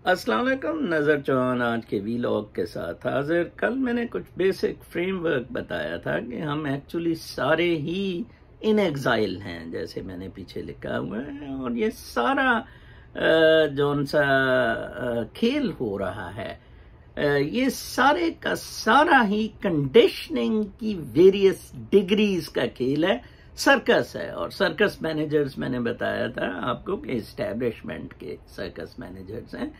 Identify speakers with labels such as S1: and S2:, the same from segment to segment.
S1: अस्सलाम वालेकुम। नज़र चौहान आज के वीलॉग के साथ हाजिर। कल मैंने कुछ बेसिक फ्रेमवर्क बताया था कि हम एक्चुअली सारे ही इन एग्जाइल हैं, जैसे मैंने पीछे लिखा हुआ है। और ये सारा जौन सा खेल हो रहा है, ये सारे का सारा ही कंडीशनिंग की वेरियस डिग्रीज का खेल है, सर्कस है। और सर्कस मैनेजर्स मैंने बताया था आपको कि एस्टैब्लिशमेंट के सर्कस मैनेजर्स हैं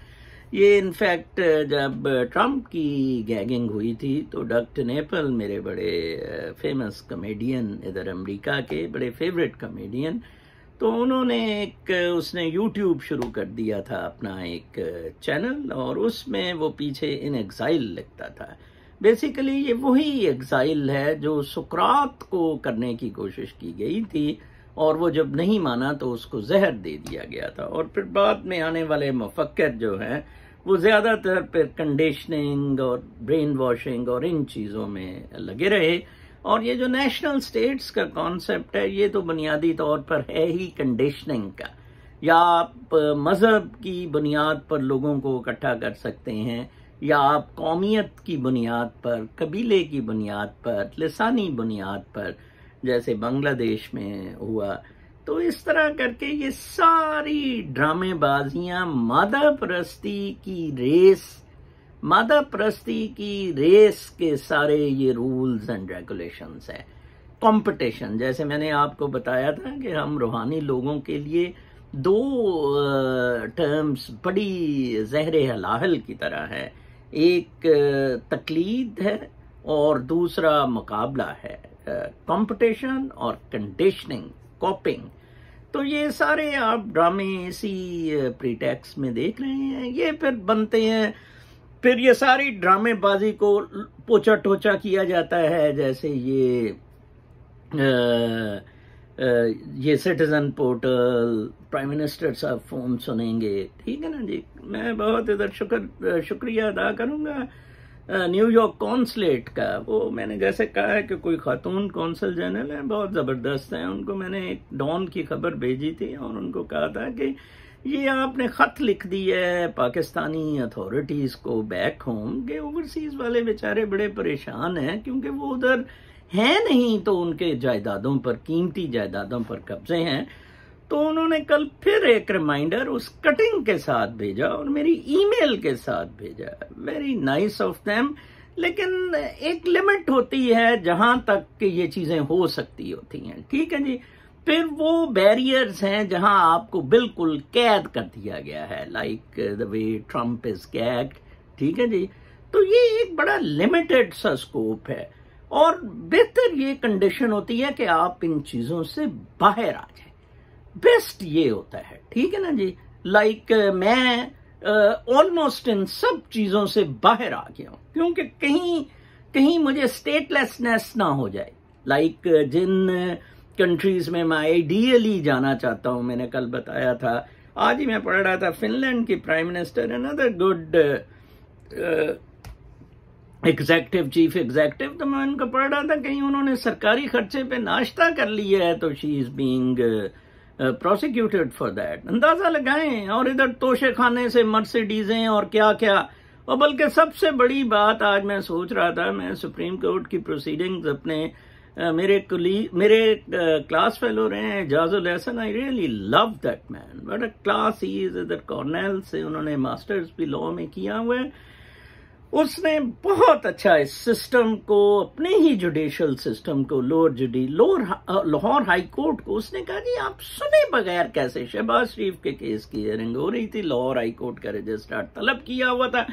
S1: ये। इनफैक्ट जब ट्रम्प की गैगिंग हुई थी तो डग टेनेपल, मेरे बड़े फेमस कॉमेडियन इधर अमेरिका के, बड़े फेवरेट कॉमेडियन, तो उन्होंने उसने यूट्यूब शुरू कर दिया था अपना एक चैनल, और उसमें वो पीछे इन एग्जाइल लिखता था। बेसिकली ये वही एग्जाइल है जो सुकरात को करने की कोशिश की गई थी, और वो जब नहीं माना तो उसको जहर दे दिया गया था। और फिर बाद में आने वाले मुफक्किर जो हैं वो ज्यादातर फिर कंडीशनिंग और ब्रेन वॉशिंग और इन चीजों में लगे रहे। और ये जो नेशनल स्टेट्स का कॉन्सेप्ट है, ये तो बुनियादी तौर पर है ही कंडीशनिंग का। या आप मजहब की बुनियाद पर लोगों को इकट्ठा कर सकते हैं, या आप कौमियत की बुनियाद पर, कबीले की बुनियाद पर, लिसानी बुनियाद पर, जैसे बांग्लादेश में हुआ। तो इस तरह करके ये सारी ड्रामेबाजियां मादा परस्ती की रेस के सारे ये रूल्स एंड रेगुलेशंस है। कंपटीशन, जैसे मैंने आपको बताया था कि हम रूहानी लोगों के लिए दो टर्म्स बड़ी जहरे हलाहल की तरह है, एक तकलीद है और दूसरा मुकाबला है, कंपटीशन और कंडीशनिंग, कॉपिंग। तो ये सारे आप ड्रामे इसी प्रीटेक्स्ट में देख रहे हैं। ये फिर बनते हैं, फिर ये सारी ड्रामेबाजी को पोचा टोचा किया जाता है। जैसे ये सिटीजन पोर्टल, प्राइम मिनिस्टर साहब फोन सुनेंगे, ठीक है ना जी। मैं बहुत इधर शुक्रिया अदा करूंगा न्यूयॉर्क कॉन्सुलेट का। वो मैंने जैसे कहा है कि कोई खातून कौंसल जनरल है, बहुत ज़बरदस्त है। उनको मैंने एक डॉन की खबर भेजी थी और उनको कहा था कि ये आपने ख़त लिख दी है पाकिस्तानी अथॉरिटीज़ को बैक होम के ओवरसीज़ वाले बेचारे बड़े परेशान हैं, क्योंकि वो उधर हैं नहीं तो उनके जायदादों पर, कीमती जायदादों पर कब्जे हैं। तो उन्होंने कल फिर एक रिमाइंडर उस कटिंग के साथ भेजा और मेरी ईमेल के साथ भेजा। वेरी नाइस ऑफ देम, लेकिन एक लिमिट होती है जहां तक कि ये चीजें हो सकती होती हैं, ठीक है जी। फिर वो बैरियर्स हैं जहां आपको बिल्कुल कैद कर दिया गया है, like the way Trump is gagged, ठीक है जी। तो ये एक बड़ा लिमिटेड सा स्कोप है, और बेहतर ये कंडीशन होती है कि आप इन चीजों से बाहर आ जाए। बेस्ट ये होता है, ठीक है ना जी। लाइक मैं ऑलमोस्ट इन सब चीजों से बाहर आ गया हूं, क्योंकि कहीं मुझे स्टेटलेसनेस ना हो जाए। लाइक जिन कंट्रीज में मैं आइडियली जाना चाहता हूं, मैंने कल बताया था, आज ही मैं पढ़ रहा था फिनलैंड की prime minister, another good executive, chief executive, तो मैं उनको पढ़ रहा था कहीं उन्होंने सरकारी खर्चे पे नाश्ता कर लिया है तो she is being prosecuted for that. अंदाजा लगाएं। और इधर तोशे खाने से मर्सिडीजें और क्या क्या। और बल्कि सबसे बड़ी बात आज मैं सोच रहा था, मैं सुप्रीम कोर्ट की प्रोसीडिंग्स अपने मेरे क्लास फेलो रहे हैं Ejazul Hasan, I really love that man, but a class he is. इधर कॉर्नेल से उन्होंने मास्टर्स भी लॉ में किया हुआ है। उसने बहुत अच्छा इस सिस्टम को, अपने ही जुडिशियल सिस्टम को, लाहौर हाई कोर्ट को, उसने कहा जी आप सुने बगैर कैसे। शहबाज शरीफ के केस की हियरिंग हो रही थी, लाहौर हाई कोर्ट का रजिस्ट्रार तलब किया हुआ था।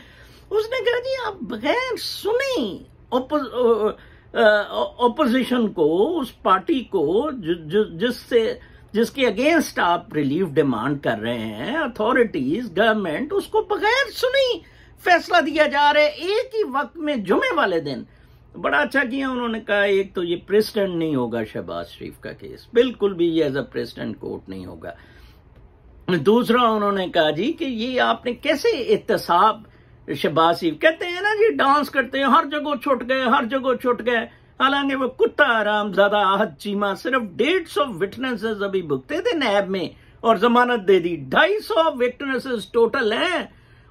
S1: उसने कहा जी आप बगैर सुने ऑपोजिशन को, उस पार्टी को जिसके अगेंस्ट आप रिलीफ डिमांड कर रहे हैं, अथॉरिटीज, गवर्नमेंट, उसको बगैर सुनी फैसला दिया जा रहा है एक ही वक्त में, जुमे वाले दिन। बड़ा अच्छा किया उन्होंने कहा, एक तो ये प्रेसिडेंट नहीं होगा शहबाज शरीफ का केस, बिल्कुल भी ये एज अ प्रेसिडेंट कोर्ट नहीं होगा। दूसरा उन्होंने कहा जी कि ये आपने कैसे एहतसाब, शहबाज शरीफ कहते हैं ना जी, डांस करते हैं, हर जगह छुट गए। हालांकि वो कुत्ता हरामजादा आहत चीमा सिर्फ 150 विटनेसेस अभी भुगते थे नैब में और जमानत दे दी। 250 विटनेसेस टोटल हैं,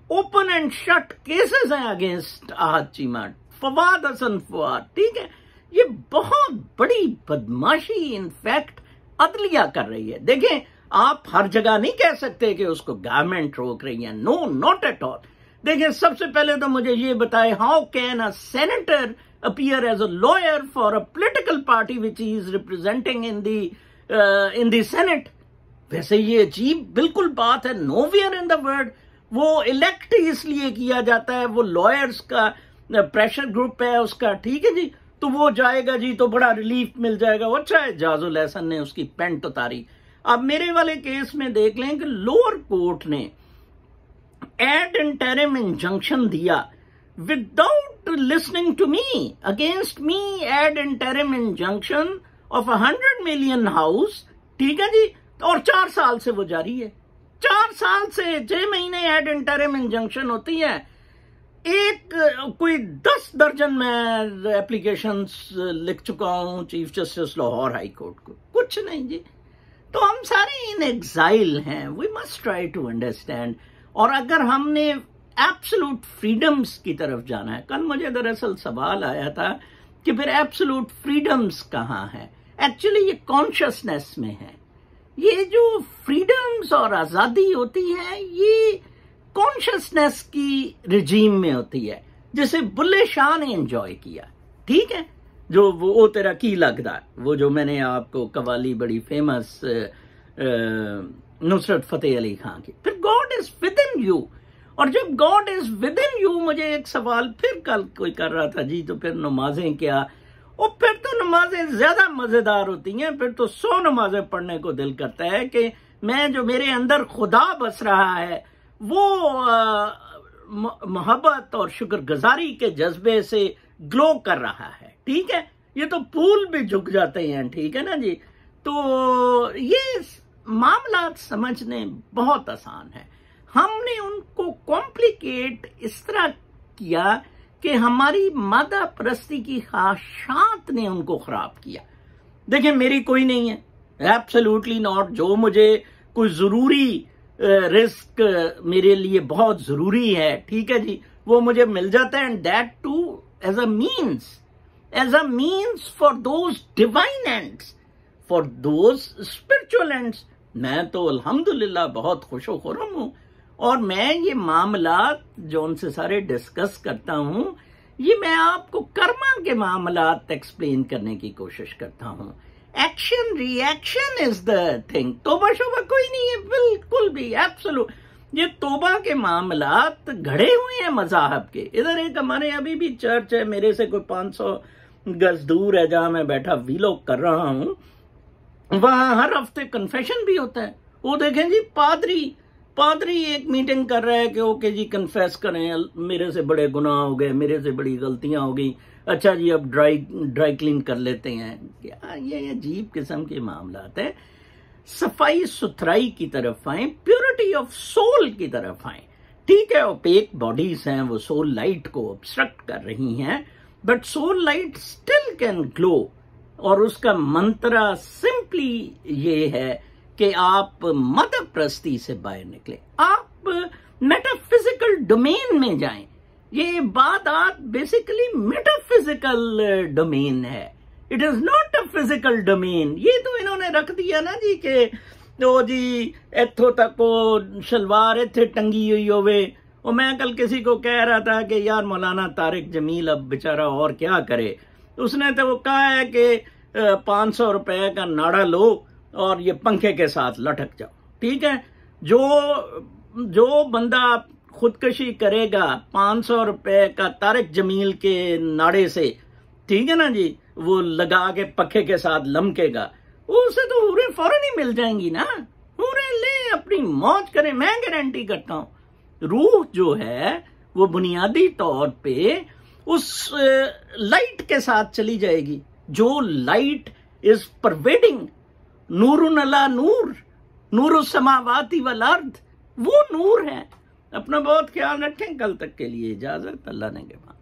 S1: ओपन एंड शट केसेस हैं अगेंस्ट आहत चीमा, फवाद हसन फवाद, ठीक है। ये बहुत बड़ी बदमाशी इनफैक्ट अदलिया कर रही है। देखें, आप हर जगह नहीं कह सकते कि उसको गवर्नमेंट रोक रही है, नो नॉट एट ऑल। देखिए, सबसे पहले तो मुझे ये बताए, how can a senator appear as a lawyer for a political party which he is representing in the senate. वैसे ये अजीब बिल्कुल बात है, नोवेयर इन द वर्ल्ड। वो इलेक्ट इसलिए किया जाता है, वो लॉयर्स का प्रेशर ग्रुप है उसका, ठीक है जी, तो वो जाएगा जी तो बड़ा रिलीफ मिल जाएगा। वो अच्छा है, जाजुल एहसन ने उसकी पेंट उतारी। अब मेरे वाले केस में देख लें कि लोअर कोर्ट ने एड इंटरिम इंजंक्शन दिया without listening to me, against me ad interim injunction of 100 million house, ठीक है जी, और 4 साल से वो जारी है। 4 साल से 6 महीने एड इंटरिम इंजंक्शन होती है। कोई 10 दर्जन में एप्लीकेशंस लिख चुका हूं chief justice Lahore high court को, कुछ नहीं जी। तो हम सारे इन एग्जाइल हैं, we must try to understand. और अगर हमने एब्सोल्यूट फ्रीडम्स की तरफ जाना है, कल मुझे दरअसल सवाल आया था कि फिर एब्सोल्यूट फ्रीडम्स कहाँ है। एक्चुअली ये कॉन्शियसनेस में है। ये जो फ्रीडम्स और आजादी होती है, ये कॉन्शियसनेस की रिजीम में होती है, जिसे बुल्ले शाह ने एंजॉय किया, ठीक है। जो वो तेरा की लगता है, वो जो मैंने आपको कवाली बड़ी फेमस नुसरत फतेह अली खान की। फिर God is with in you, और जब God is with in you, मुझे एक सवाल फिर कल कोई कर रहा था जी, तो फिर नमाजें क्या? और फिर तो नमाजें ज्यादा मजेदार होती हैं, फिर तो 100 नमाजें पढ़ने को दिल करता है कि मैं जो मेरे अंदर खुदा बस रहा है वो मोहब्बत और शुक्रगुजारी के जज्बे से ग्लो कर रहा है, ठीक है। ये तो फूल भी झुक जाते हैं, ठीक है ना जी। तो ये मामला समझने बहुत आसान है। हमने उनको कॉम्प्लिकेट इस तरह किया कि हमारी मादा परस्ती की ख्वाहिशात ने उनको खराब किया। देखिए, मेरी कोई नहीं है, एब्सोल्युटली नॉट। जो मुझे कोई जरूरी रिस्क मेरे लिए बहुत जरूरी है, ठीक है जी, वो मुझे मिल जाता है, and that too as a means for those divine ends, for those spiritual ends. मैं तो अल्हम्दुलिल्लाह बहुत खुशो खुर्रम हूं, और मैं ये मामला जो उनसे सारे डिस्कस करता हूं, ये मैं आपको कर्मा के मामलात एक्सप्लेन करने की कोशिश करता हूं। Action reaction is the thing. तोबा शोबा कोई नहीं है, बिल्कुल भी, एब्सोल्यूट। ये तोबा के मामलात घड़े हुए हैं मज़ाहब के। इधर एक हमारे अभी भी चर्च है, मेरे से कोई 500 गज दूर है, जहां मैं बैठा वीलॉग कर रहा हूं। वहां हर हफ्ते कन्फेशन भी होता है। वो देखें जी, पादरी एक मीटिंग कर रहा है कि ओके जी कन्फेस करें, मेरे से बड़े गुनाह हो गए, मेरे से बड़ी गलतियां हो गई, अच्छा जी अब ड्राई क्लीन कर लेते हैं। क्या ये अजीब किस्म के मामलात हैं। सफाई सुथराई की तरफ आए, प्योरिटी ऑफ सोल की तरफ आए, ठीक है। ओपेक बॉडीज हैं, वो सोल लाइट को ऑब्स्ट्रक्ट कर रही हैं, but soul light still can glow. और उसका मंत्र सिंपली ये है कि आप मदप्रस्ती से बाहर निकले, आप मेटाफिजिकल डोमेन में जाएं। ये बात बेसिकली मेटाफिजिकल डोमेन है, it is not a physical domain. ये तो इन्होंने रख दिया ना जी कि तो जी इथों तक वो शलवार इथे टंगी हुई होवे। और मैं कल किसी को कह रहा था कि यार मौलाना तारिक जमील अब बेचारा और क्या करे। उसने तो वो कहा है कि 500 रुपए का नाड़ा लो और ये पंखे के साथ लटक जाओ, ठीक है। जो बंदा खुदकशी करेगा 500 रुपए का तारिक जमील के नाड़े से, ठीक है ना जी, वो लगा के पंखे के साथ लमकेगा, उसे तो हूरें फौरन ही मिल जाएंगी ना। हूरें ले अपनी मौज करें, मैं गारंटी करता हूं। रूह जो है वो बुनियादी तौर पे उस लाइट के साथ चली जाएगी, जो लाइट इज परवेडिंग, नूरुन अला नूर, नूरुस समावाती वल अर्द, वो नूर है। अपना बहुत ख्याल रखें। कल तक के लिए इजाजत, अल्लाह ने के बाद।